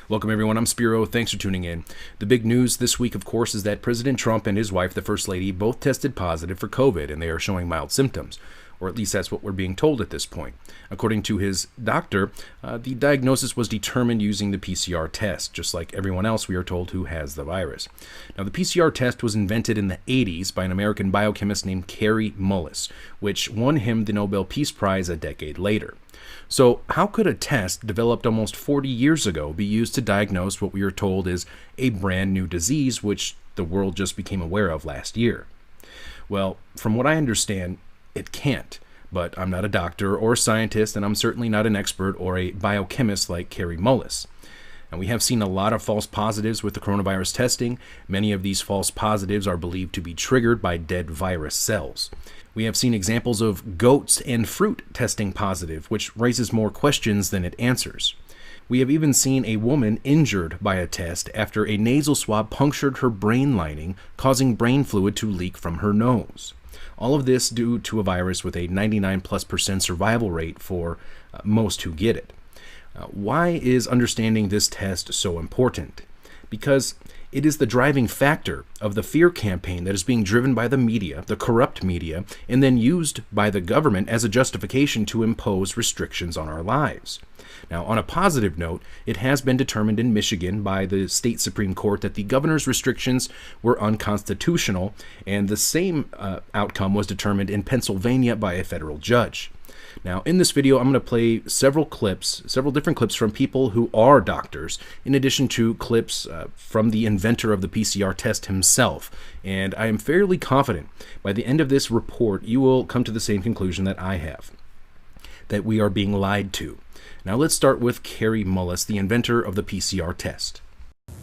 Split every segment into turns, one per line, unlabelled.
Welcome everyone, I'm Spiro, thanks for tuning in. The big news this week, of course, is that President Trump and his wife, the First Lady, both tested positive for COVID and they are showing mild symptoms. Or at least that's what we're being told at this point. According to his doctor, the diagnosis was determined using the PCR test, just like everyone else we are told who has the virus. Now, the PCR test was invented in the 80s by an American biochemist named Kary Mullis, which won him the Nobel Peace Prize a decade later. So how could a test developed almost 40 years ago be used to diagnose what we are told is a brand new disease which the world just became aware of last year? Well, from what I understand, it can't. But I'm not a doctor or a scientist, and I'm certainly not an expert or a biochemist like Kary Mullis. And we have seen a lot of false positives with the coronavirus testing. Many of these false positives are believed to be triggered by dead virus cells. We have seen examples of goats and fruit testing positive, which raises more questions than it answers. We have even seen a woman injured by a test after a nasal swab punctured her brain lining, causing brain fluid to leak from her nose. All of this due to a virus with a 99+% survival rate for most who get it. Why is understanding this test so important? Because it is the driving factor of the fear campaign that is being driven by the media, the corrupt media, and then used by the government as a justification to impose restrictions on our lives. Now, on a positive note, it has been determined in Michigan by the state Supreme Court that the governor's restrictions were unconstitutional, and the same outcome was determined in Pennsylvania by a federal judge. Now, in this video, I'm going to play several different clips from people who are doctors, in addition to clips from the inventor of the PCR test himself. And I am fairly confident by the end of this report, you will come to the same conclusion that I have, that we are being lied to. Now, let's start with Kary Mullis, the inventor of the PCR test.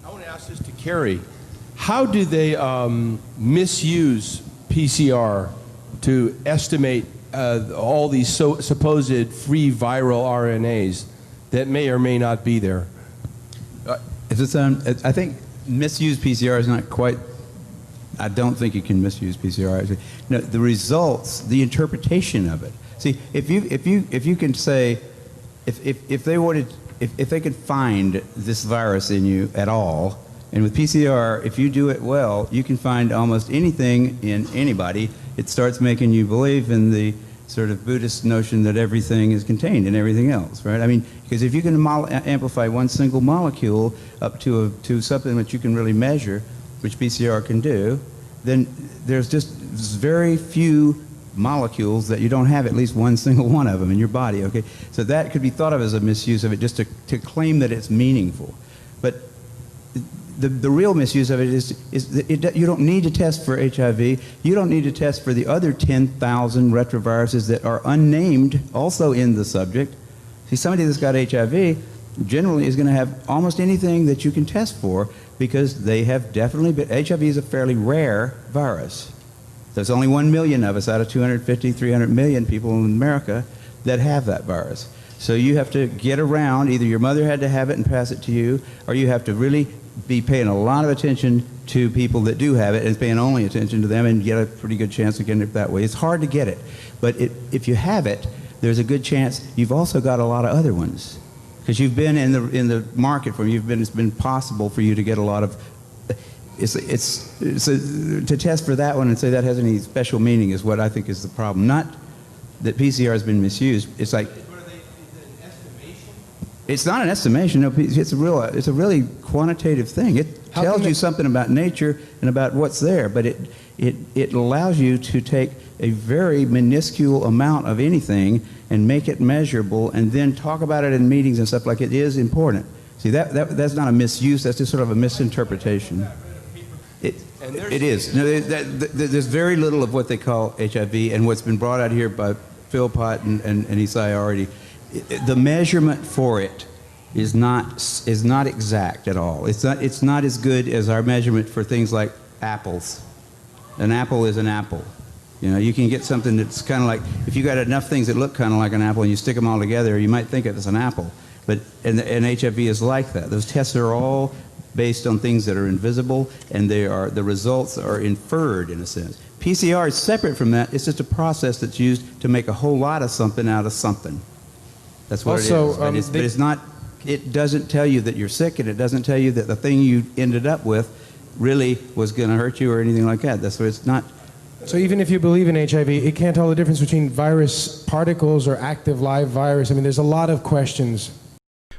I want to ask this to Kary. How do they misuse PCR to estimate all these supposed free viral RNAs that may or may not be there?
I think misuse PCR is not quite. I don't think you can misuse PCR. Actually, no, the results, the interpretation of it. See, if you can say, if they could find this virus in you at all, and with PCR, if you do it well, you can find almost anything in anybody. It starts making you believe in the sort of Buddhist notion that everything is contained in everything else, right? I mean, because if you can amplify one single molecule up to something that you can really measure, which PCR can do, then there's just very few molecules that you don't have at least one single one of them in your body, okay? So that could be thought of as a misuse of it, just to claim that it's meaningful. But the real misuse of it is that you don't need to test for HIV. You don't need to test for the other 10,000 retroviruses that are unnamed also in the subject. See, somebody that's got HIV generally is going to have almost anything that you can test for because they have definitely been. HIV is a fairly rare virus. There's only 1 million of us out of 250, 300 million people in America that have that virus. So you have to get around, either your mother had to have it and pass it to you, or you have to really be paying a lot of attention to people that do have it and paying only attention to them and get a pretty good chance of getting it that way. It's hard to get it, but if you have it, there's a good chance you've also got a lot of other ones because you've been in the market for it's been possible for you to get a lot of. To test for that one and say that has any special meaning is what I think is the problem. Not that PCR has been misused. It's like. It's not an estimation. No, it's a really quantitative thing. It tells you something about nature and about what's there, but it allows you to take a very minuscule amount of anything and make it measurable, and then talk about it in meetings and stuff like it is important. See, that's not a misuse. That's just sort of a misinterpretation. It is. No, there's very little of what they call HIV, and what's been brought out here by Phil Pott and Isai already. The measurement for it is not exact at all. It's not as good as our measurement for things like apples. An apple is an apple. You know, you can get something that's kind of like, if you got enough things that look kind of like an apple and you stick them all together, you might think it's an apple. But and HIV is like that. Those tests are all based on things that are invisible, and the results are inferred in a sense. PCR is separate from that. It's just a process that's used to make a whole lot of something out of something. That's what
also,
it is. But it's not it doesn't tell you that you're sick, and it doesn't tell you that the thing you ended up with really was going to hurt you or anything like that. That's why it's not.
So even if you believe in HIV, it can't tell the difference between virus particles or active live virus. I mean, there's a lot of questions.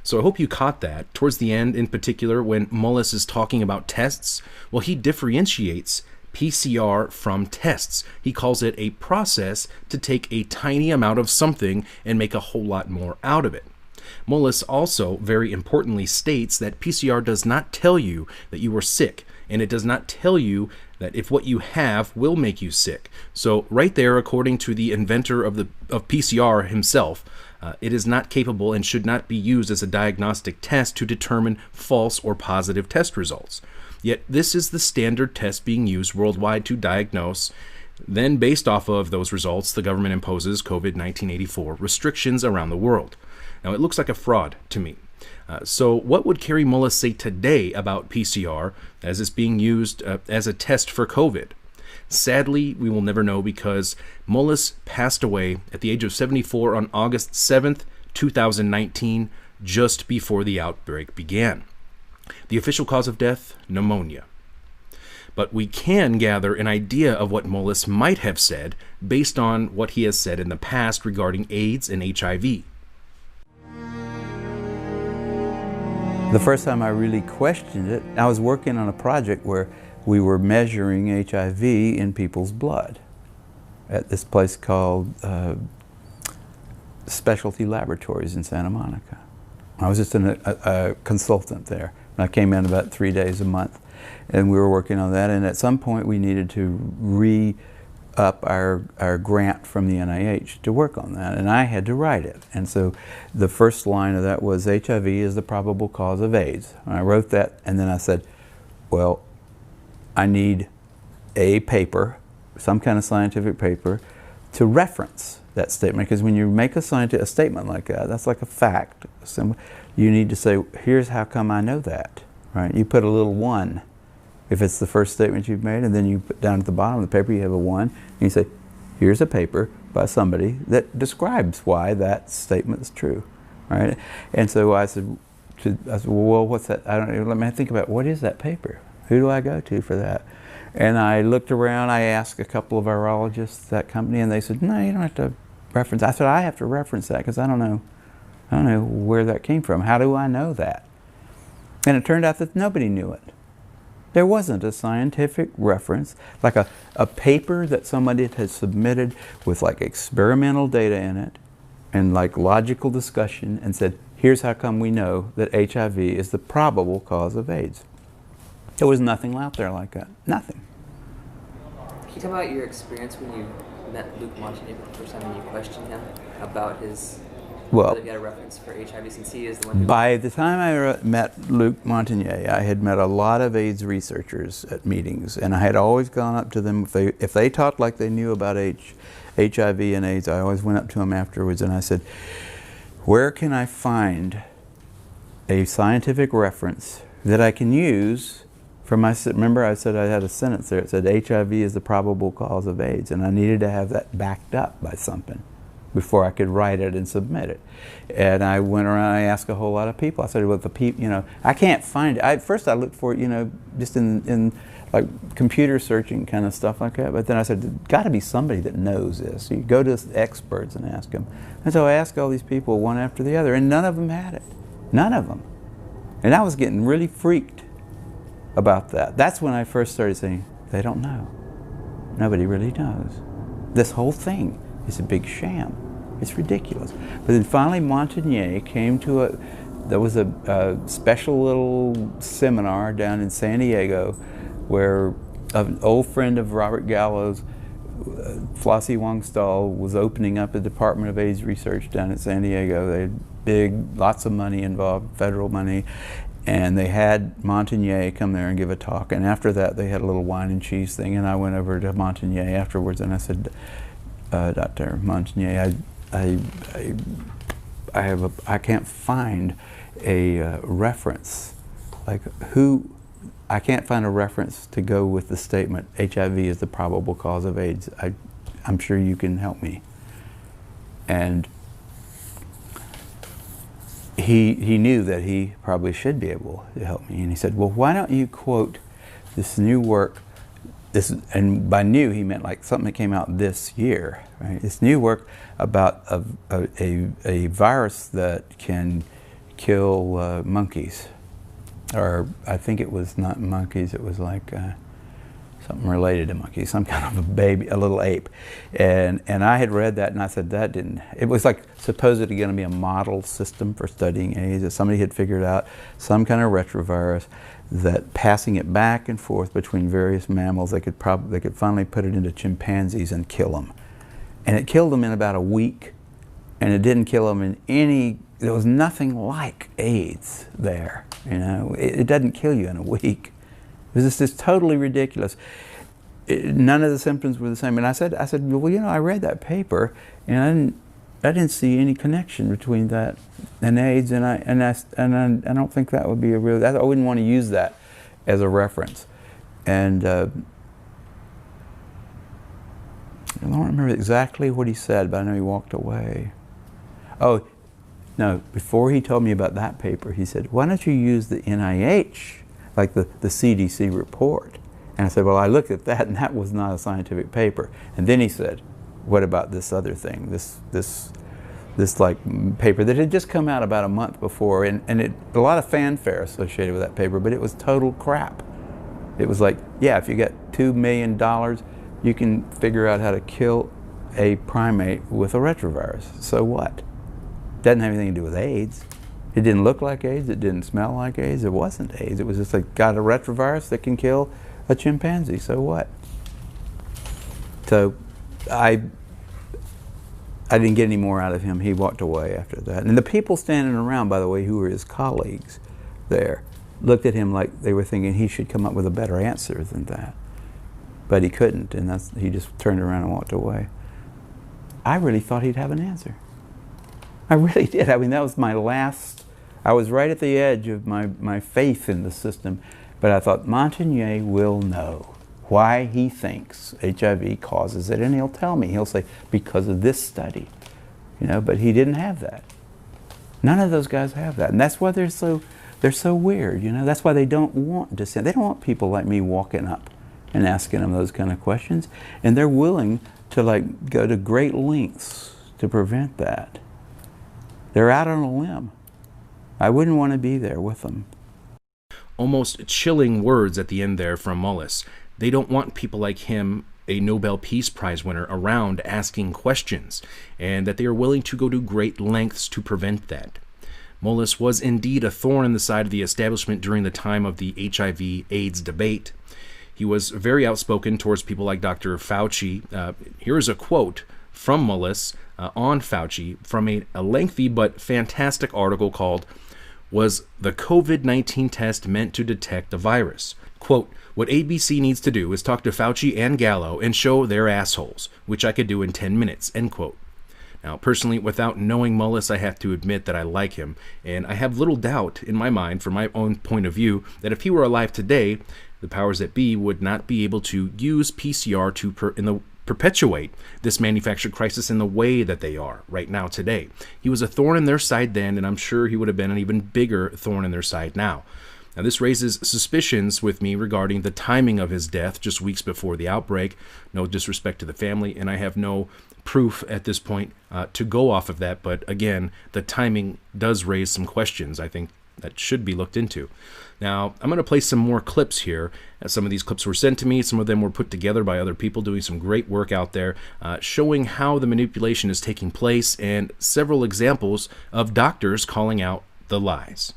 So I hope you caught that. Towards the end, in particular, when Mullis is talking about tests, well, he differentiates PCR from tests. He calls it a process to take a tiny amount of something and make a whole lot more out of it. Mullis also, very importantly, states that PCR does not tell you that you are sick, and it does not tell you that if what you have will make you sick. So right there, according to the inventor of PCR himself, it is not capable and should not be used as a diagnostic test to determine false or positive test results. Yet this is the standard test being used worldwide to diagnose. Then, based off of those results, the government imposes COVID-1984 restrictions around the world. Now, it looks like a fraud to me. So what would Kary Mullis say today about PCR as it's being used as a test for COVID? Sadly, we will never know, because Mullis passed away at the age of 74 on August 7th, 2019, just before the outbreak began. The official cause of death, pneumonia. But we can gather an idea of what Mullis might have said based on what he has said in the past regarding AIDS and HIV.
The first time I really questioned it, I was working on a project where we were measuring HIV in people's blood at this place called Specialty Laboratories in Santa Monica. I was just a consultant there. And I came in about 3 days a month, and we were working on that. And at some point, we needed to re-up our grant from the NIH to work on that, and I had to write it. And so the first line of that was, HIV is the probable cause of AIDS. And I wrote that, and then I said, well, I need a paper, some kind of scientific paper, to reference that statement, because when you make a statement like that, that's like a fact. You need to say, here's how come I know that, right? You put a little 1 if it's the first statement you've made, and then you put down at the bottom of the paper you have a 1, and you say, here's a paper by somebody that describes why that statement is true, right? And so I said, well, what's that? I don't know. Let me think about, what is that paper? Who do I go to for that? And I looked around. I asked a couple of virologists at that company, and they said, no, you don't have to reference. I said, I have to reference that because I don't know where that came from. How do I know that? And it turned out that nobody knew it. There wasn't a scientific reference, like a paper that somebody had submitted with like experimental data in it and like logical discussion and said, here's how come we know that HIV is the probable cause of AIDS. There was nothing out there like that. Nothing.
Can you tell me about your experience when you met Luc Montagnier for the first time and you questioned him about his, whether he had a reference for HIV, since he is the one who...
By the time I met Luc Montagnier, I had met a lot of AIDS researchers at meetings, and I had always gone up to them. If they talked like they knew about HIV and AIDS, I always went up to them afterwards and I said, where can I find a scientific reference that I can use for my, remember I said I had a sentence there, it said HIV is the probable cause of AIDS, and I needed to have that backed up by something before I could write it and submit it. And I went around, I asked a whole lot of people. I said, well, the people, I can't find it. First I looked for it, just in like computer searching kind of stuff like that. But then I said, there's got to be somebody that knows this. So you go to experts and ask them. And so I asked all these people one after the other, and none of them had it. None of them. And I was getting really freaked about that. That's when I first started saying, they don't know. Nobody really knows. This whole thing is a big sham. It's ridiculous. But then finally Montagnier came to there was a special little seminar down in San Diego where an old friend of Robert Gallo's, Flossie Wong-Stahl, was opening up a Department of AIDS research down in San Diego. They had lots of money involved, federal money. And they had Montagnier come there and give a talk. And after that, they had a little wine and cheese thing. And I went over to Montagnier afterwards and I said, Dr. Montagnier, I can't find a reference. I can't find a reference to go with the statement, HIV is the probable cause of AIDS. I'm sure you can help me. And he knew that he probably should be able to help me. And he said, well, why don't you quote this new work, and by new he meant like something that came out this year, right? This new work about a virus that can kill monkeys. Or I think it was not monkeys, it was like something related to monkeys, some kind of a baby, a little ape. And I had read that and I said, that didn't, it was like supposedly going to be a model system for studying AIDS, that somebody had figured out some kind of retrovirus that passing it back and forth between various mammals, they could finally put it into chimpanzees and kill them. And it killed them in about a week, and it didn't kill them in any, there was nothing like AIDS there, you know. It doesn't kill you in a week. It was just totally ridiculous. None of the symptoms were the same. And I said, well, you know, I read that paper, and I didn't see any connection between that and AIDS, and I don't think that would be a real. I wouldn't want to use that as a reference. And I don't remember exactly what he said, but I know he walked away. Oh, no, before he told me about that paper, he said, why don't you use the NIH, like the CDC report? And I said, well, I looked at that, and that was not a scientific paper. And then he said, what about this other thing, this like paper that had just come out about a month before, and a lot of fanfare associated with that paper, but it was total crap. It was like, yeah, if you got $2 million, you can figure out how to kill a primate with a retrovirus. So what? Doesn't have anything to do with AIDS. It didn't look like AIDS, it didn't smell like AIDS, it wasn't AIDS. It was just like, got a retrovirus that can kill a chimpanzee, so what? So I didn't get any more out of him. He walked away after that. And the people standing around, by the way, who were his colleagues there, looked at him like they were thinking he should come up with a better answer than that. But he couldn't, and he just turned around and walked away. I really thought he'd have an answer. I really did. I mean, that was my last, I was right at the edge of my faith in the system, but I thought Montagnier will know why he thinks HIV causes it, and he'll tell me. He'll say, because of this study, you know, but he didn't have that. None of those guys have that, and that's why they're so weird, you know. That's why they don't want dissent. They don't want people like me walking up and asking them those kind of questions, and they're willing to like go to great lengths to prevent that. They're out on a limb. I wouldn't want to be there with them.
Almost chilling words at the end there from Mullis. They don't want people like him, a Nobel Peace Prize winner, around asking questions, and that they are willing to go to great lengths to prevent that. Mullis was indeed a thorn in the side of the establishment during the time of the HIV/AIDS debate. He was very outspoken towards people like Dr. Fauci. Here is a quote from Mullis on Fauci from a lengthy but fantastic article called, "Was the COVID-19 test meant to detect the virus?" Quote, "What ABC needs to do is talk to Fauci and Gallo and show they're assholes, which I could do in 10 minutes, end quote. Now, personally, without knowing Mullis, I have to admit that I like him, and I have little doubt in my mind, from my own point of view, that if he were alive today, the powers that be would not be able to use PCR to perpetuate this manufactured crisis in the way that they are right now today. He was a thorn in their side then, and I'm sure he would have been an even bigger thorn in their side now. Now, this raises suspicions with me regarding the timing of his death just weeks before the outbreak. No disrespect to the family, and I have no proof at this point to go off of that, but again, the timing does raise some questions, I think, that should be looked into. Now, I'm going to play some more clips here. Some of these clips were sent to me. Some of them were put together by other people doing some great work out there, showing how the manipulation is taking place, and several examples of doctors calling out the lies.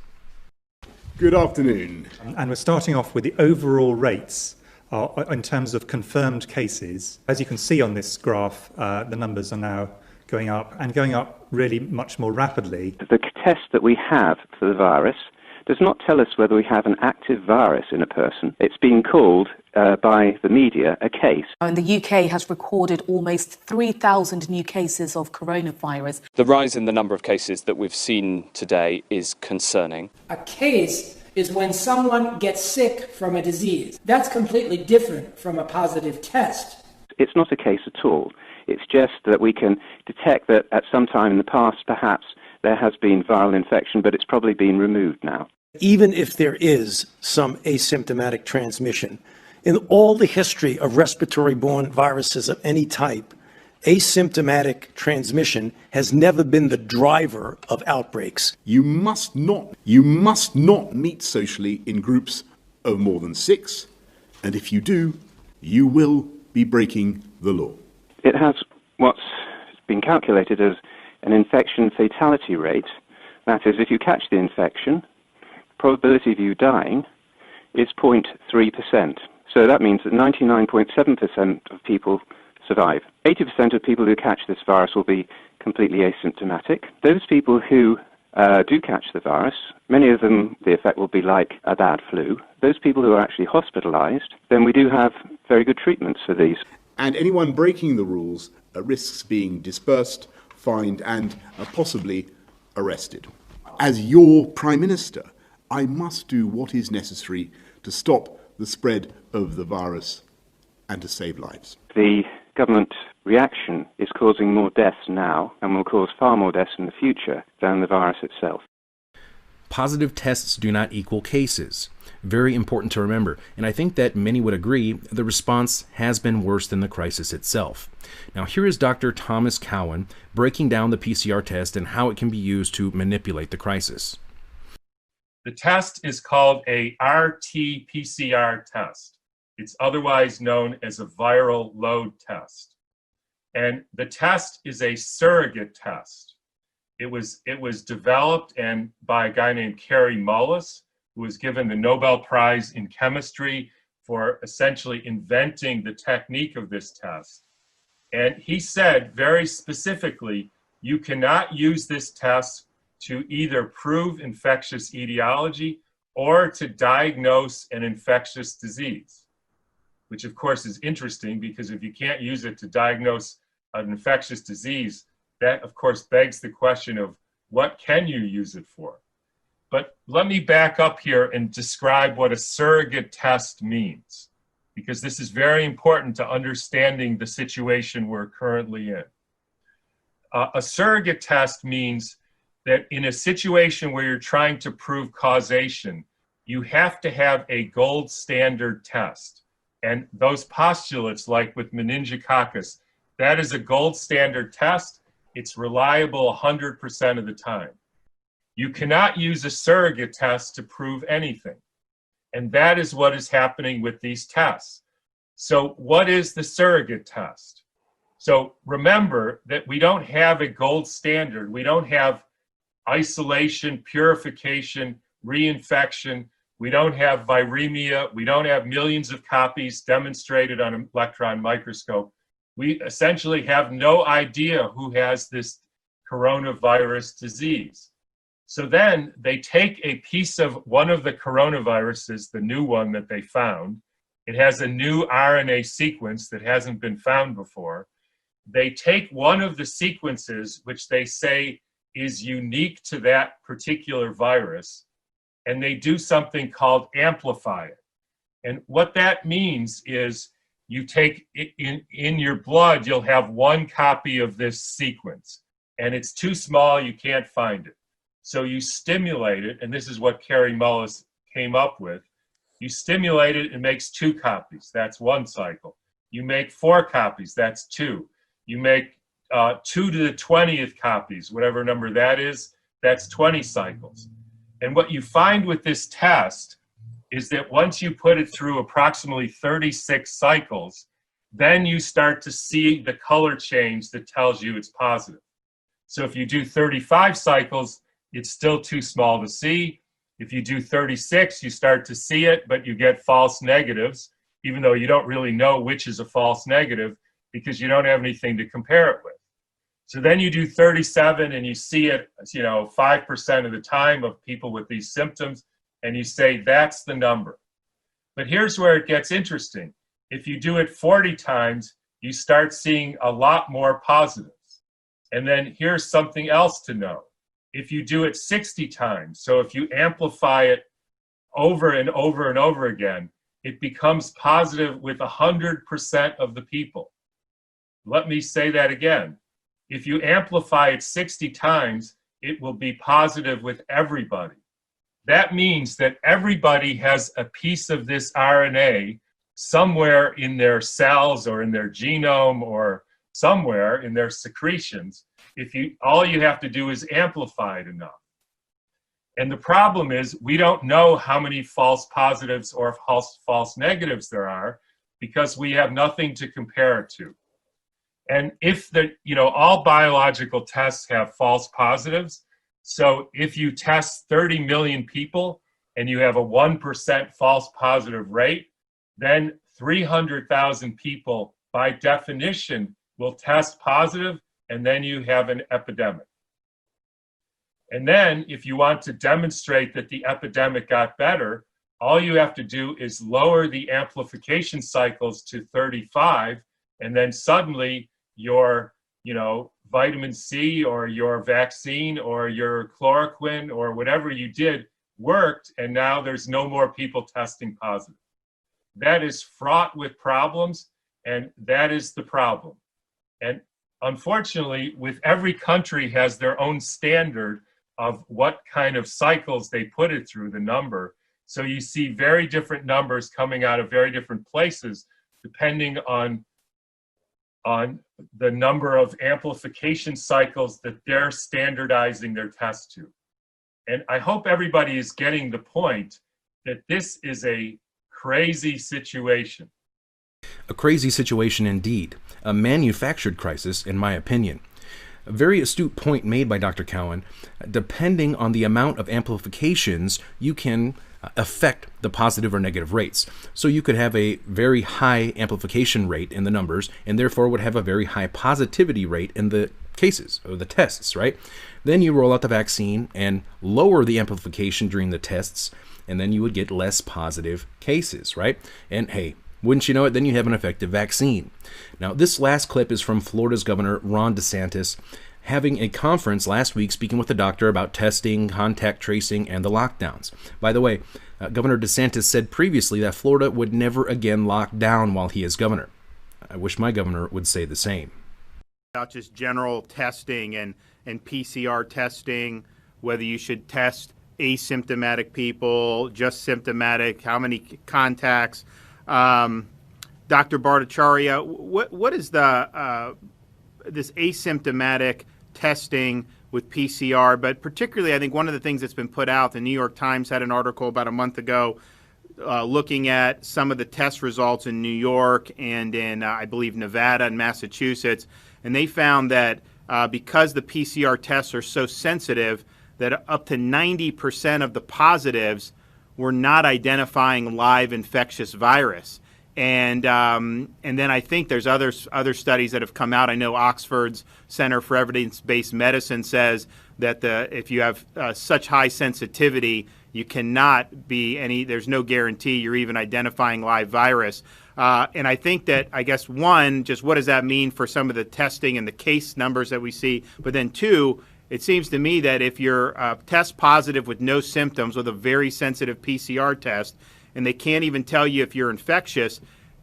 Good afternoon.
And we're starting off with the overall rates in terms of confirmed cases. As you can see on this graph, the numbers are now going up, and going up really much more rapidly.
The test that we have for the virus does not tell us whether we have an active virus in a person. It's been called by the media a case.
And the UK has recorded almost 3,000 new cases of coronavirus.
The rise in the number of cases that we've seen today is concerning.
A case is when someone gets sick from a disease. That's completely different from a positive test.
It's not a case at all. It's just that we can detect that at some time in the past, perhaps, there has been viral infection, but it's probably been removed now.
Even if there is some asymptomatic transmission, in all the history of respiratory-borne viruses of any type, asymptomatic transmission has never been the driver of outbreaks.
You must not meet socially in groups of more than 6, and if you do, you will be breaking the law.
It has what's been calculated as an infection fatality rate. That is, if you catch the infection, probability of you dying is 0.3%. So that means that 99.7% of people survive. 80% of people who catch this virus will be completely asymptomatic. Those people who do catch the virus, many of them, the effect will be like a bad flu. Those people who are actually hospitalized, then we do have very good treatments for these.
And anyone breaking the rules risks being dispersed, fined, and possibly arrested. As your Prime Minister, I must do what is necessary to stop the spread of the virus and to save lives.
The government reaction is causing more deaths now and will cause far more deaths in the future than the virus itself.
Positive tests do not equal cases. Very important to remember, and I think that many would agree the response has been worse than the crisis itself. Now here is Dr. Thomas Cowan breaking down the PCR test and how it can be used to manipulate the crisis.
The test is called a RT-PCR test. It's otherwise known as a viral load test. And the test is a surrogate test. It was developed by a guy named Kary Mullis, who was given the Nobel Prize in Chemistry for essentially inventing the technique of this test. And he said very specifically, you cannot use this test to either prove infectious etiology or to diagnose an infectious disease, which of course is interesting because if you can't use it to diagnose an infectious disease, that of course begs the question of what can you use it for? But let me back up here and describe what a surrogate test means, because this is very important to understanding the situation we're currently in. A surrogate test means that in a situation where you're trying to prove causation, you have to have a gold standard test. And those postulates, like with meningococcus, that is a gold standard test. It's reliable 100% of the time. You cannot use a surrogate test to prove anything. And that is what is happening with these tests. So what is the surrogate test? So remember that we don't have a gold standard. We don't have isolation, purification, reinfection. We don't have viremia. We don't have millions of copies demonstrated on an electron microscope. We essentially have no idea who has this coronavirus disease. So then they take a piece of one of the coronaviruses, the new one that they found. It has a new RNA sequence that hasn't been found before. They take one of the sequences, which they say is unique to that particular virus, and they do something called amplify it. And what that means is you take in your blood, you'll have one copy of this sequence, and it's too small, you can't find it. So you stimulate it, and this is what Kary Mullis came up with. You stimulate it, it makes 2 copies, that's 1 cycle. You make 4 copies, that's 2. You make 2 to the 20th copies, whatever number that is, that's 20 cycles. And what you find with this test is that once you put it through approximately 36 cycles, then you start to see the color change that tells you it's positive. So if you do 35 cycles, it's still too small to see. If you do 36, you start to see it, but you get false negatives, even though you don't really know which is a false negative because you don't have anything to compare it with. So then you do 37 and you see it, 5% of the time of people with these symptoms, and you say that's the number. But here's where it gets interesting. If you do it 40 times, you start seeing a lot more positives. And then here's something else to know. If you do it 60 times, so if you amplify it over and over and over again, it becomes positive with 100% of the people. Let me say that again. If you amplify it 60 times, it will be positive with everybody. That means that everybody has a piece of this RNA somewhere in their cells or in their genome or somewhere in their secretions. All you have to do is amplify it enough. And the problem is we don't know how many false positives or false negatives there are because we have nothing to compare it to. And if all biological tests have false positives, so if you test 30 million people and you have a 1% false positive rate, then 300,000 people by definition will test positive, and then you have an epidemic. And then if you want to demonstrate that the epidemic got better, all you have to do is lower the amplification cycles to 35, and then suddenly your vitamin C or your vaccine or your chloroquine or whatever you did worked, and now there's no more people testing positive. That is fraught with problems, and that is the problem. And unfortunately, with every country has their own standard of what kind of cycles they put it through, the number. So you see very different numbers coming out of very different places, depending on the number of amplification cycles that they're standardizing their test to. And I hope everybody is getting the point that this is a crazy situation.
A crazy situation indeed. A manufactured crisis, in my opinion. A very astute point made by Dr. Cowan. Depending on the amount of amplifications, you can affect the positive or negative rates. So you could have a very high amplification rate in the numbers, and therefore would have a very high positivity rate in the cases, or the tests, right? Then you roll out the vaccine and lower the amplification during the tests, and then you would get less positive cases, right? And hey, wouldn't you know it, then you have an effective vaccine. Now, this last clip is from Florida's Governor Ron DeSantis having a conference last week speaking with a doctor about testing, contact tracing, and the lockdowns. By the way, Governor DeSantis said previously that Florida would never again lock down while he is governor. I wish my governor would say the same.
About just general testing and PCR testing, whether you should test asymptomatic people, just symptomatic, how many contacts. Dr. Bhattacharya, what is the this asymptomatic testing with PCR? But particularly, I think one of the things that's been put out, the New York Times had an article about a month ago looking at some of the test results in New York and in, I believe, Nevada and Massachusetts. And they found that because the PCR tests are so sensitive, that up to 90% of the positives were not identifying live infectious virus. And then I think there's other studies that have come out. I know Oxford's Center for Evidence-Based Medicine says that if you have such high sensitivity, you cannot be there's no guarantee you're even identifying live virus. And I think that, I guess, one, just what does that mean for some of the testing and the case numbers that we see? But then two, it seems to me that if you're test positive with no symptoms with a very sensitive PCR test, and they can't even tell you if you're infectious,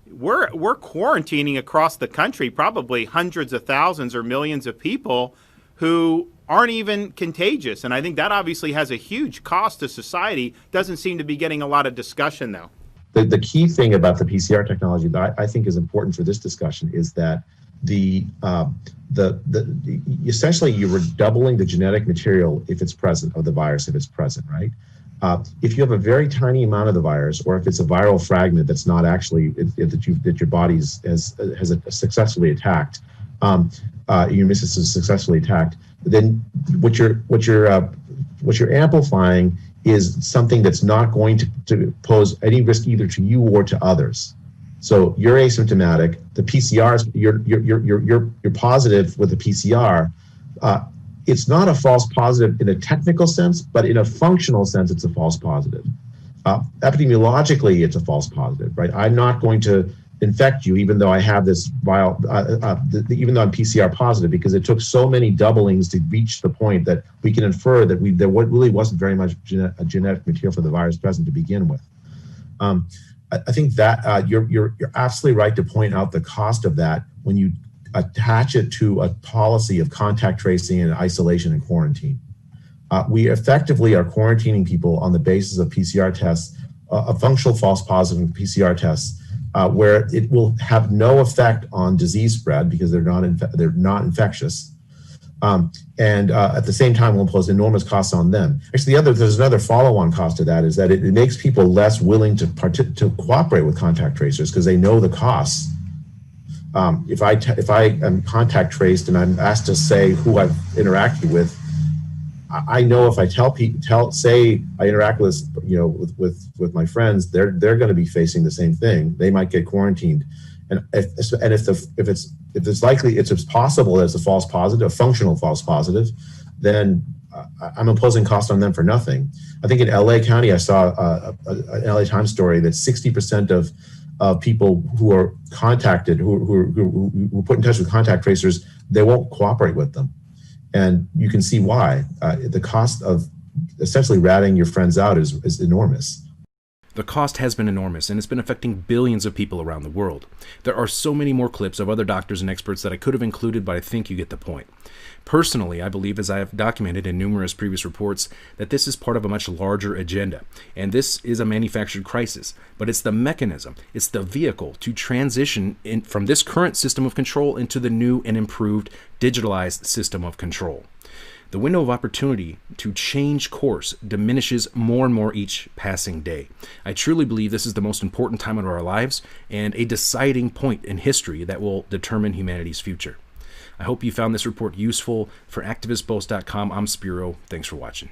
we're quarantining across the country probably hundreds of thousands or millions of people who aren't even contagious. And I think that obviously has a huge cost to society. Doesn't seem to be getting a lot of discussion, though.
The key thing about the PCR technology that I think is important for this discussion is that essentially you were doubling the genetic material if it's present, of the virus if it's present, right? If you have a very tiny amount of the virus, or if it's a viral fragment that's not actually that your body has successfully attacked, your immune system is successfully attacked, then what you're amplifying is something that's not going to pose any risk either to you or to others. So you're asymptomatic. The PCR, you're positive with the PCR. It's not a false positive in a technical sense, but in a functional sense, it's a false positive. Epidemiologically, it's a false positive, right? I'm not going to infect you, even though I have this even though I'm PCR positive, because it took so many doublings to reach the point that we can infer that there really wasn't very much genetic material for the virus present to begin with. I think that you're absolutely right to point out the cost of that when you attach it to a policy of contact tracing and isolation and quarantine. We effectively are quarantining people on the basis of PCR tests, a functional false positive PCR tests, where it will have no effect on disease spread because they're not infectious. And at the same time will impose enormous costs on them. Actually, there's another follow-on cost to that, is that it makes people less willing to cooperate with contact tracers because they know the costs. If I am contact traced and I'm asked to say who I've interacted with, I know if I say I interact with with my friends, they're going to be facing the same thing. They might get quarantined, and if it's possible that it's a false positive, a functional false positive, then I'm imposing cost on them for nothing. I think in LA County, I saw an LA Times story that 60% of people who are contacted, who put in touch with contact tracers, they won't cooperate with them. And you can see why. The cost of essentially ratting your friends out is enormous.
The cost has been enormous, and it's been affecting billions of people around the world. There are so many more clips of other doctors and experts that I could have included, but I think you get the point. Personally, I believe, as I have documented in numerous previous reports, that this is part of a much larger agenda, and this is a manufactured crisis, but it's the mechanism, it's the vehicle to transition from this current system of control into the new and improved digitalized system of control. The window of opportunity to change course diminishes more and more each passing day. I truly believe this is the most important time of our lives and a deciding point in history that will determine humanity's future. I hope you found this report useful. For ActivistPost.com, I'm Spiro. Thanks for watching.